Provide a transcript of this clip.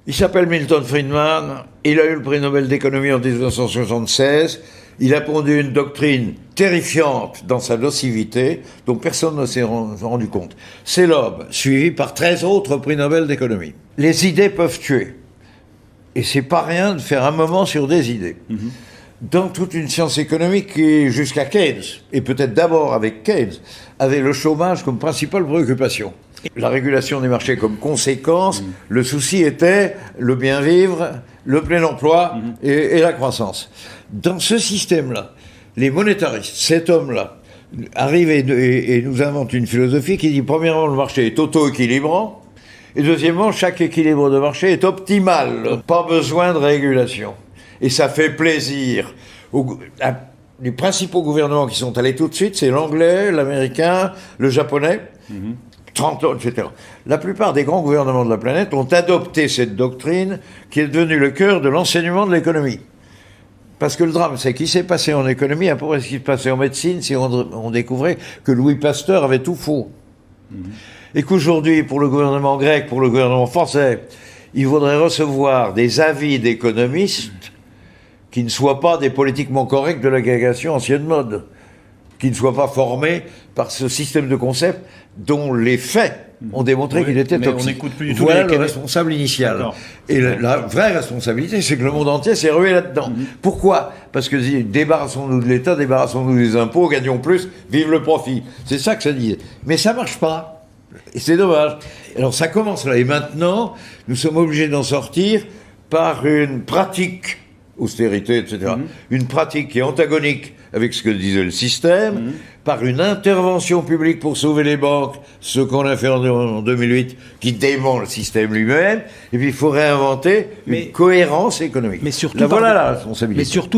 Il s'appelle Milton Friedman, il a eu le prix Nobel d'économie en 1976, il a pondu une doctrine terrifiante dans sa nocivité, dont personne ne s'est rendu compte. C'est l'homme, suivi par 13 autres prix Nobel d'économie. Les idées peuvent tuer. Et c'est pas rien de faire un moment sur des idées. Dans toute une science économique qui, jusqu'à Keynes, et peut-être d'abord avec Keynes, avait le chômage comme principale préoccupation. La régulation des marchés comme conséquence, le souci était le bien vivre, le plein emploi et la croissance. Dans ce système-là, les monétaristes, cet homme-là, arrive et nous invente une philosophie qui dit, premièrement, le marché est auto-équilibrant, et deuxièmement, chaque équilibre de marché est optimal, pas besoin de régulation. Et ça fait plaisir. Les principaux gouvernements qui sont allés tout de suite, c'est l'anglais, l'américain, le japonais, 30 ans, etc. La plupart des grands gouvernements de la planète ont adopté cette doctrine qui est devenue le cœur de l'enseignement de l'économie. Parce que le drame, c'est qu'il s'est passé en économie, à peu près ce qui se passait en médecine, si on découvrait que Louis Pasteur avait tout faux. Et qu'aujourd'hui, pour le gouvernement grec, pour le gouvernement français, il faudrait recevoir des avis d'économistes qui ne soient pas des politiquement corrects de l'agrégation ancienne mode, qui ne soient pas formés par ce système de concepts dont les faits ont démontré qu'il était toxique. On n'écoute plus du tout voilà le responsable initial. Et la vraie responsabilité, c'est que le monde entier s'est rué là-dedans. Pourquoi ? Parce que débarrassons-nous de l'État, débarrassons-nous des impôts, gagnons plus, vive le profit. C'est ça que ça dit. Mais ça marche pas. Et c'est dommage. Alors ça commence là. Et maintenant, nous sommes obligés d'en sortir par une pratique, austérité, etc. Une pratique qui est antagonique avec ce que disait le système, par une intervention publique pour sauver les banques, ce qu'on a fait en 2008, qui dément le système lui-même, et puis il faut réinventer une cohérence économique. Mais surtout Là, voilà la responsabilité. Mais surtout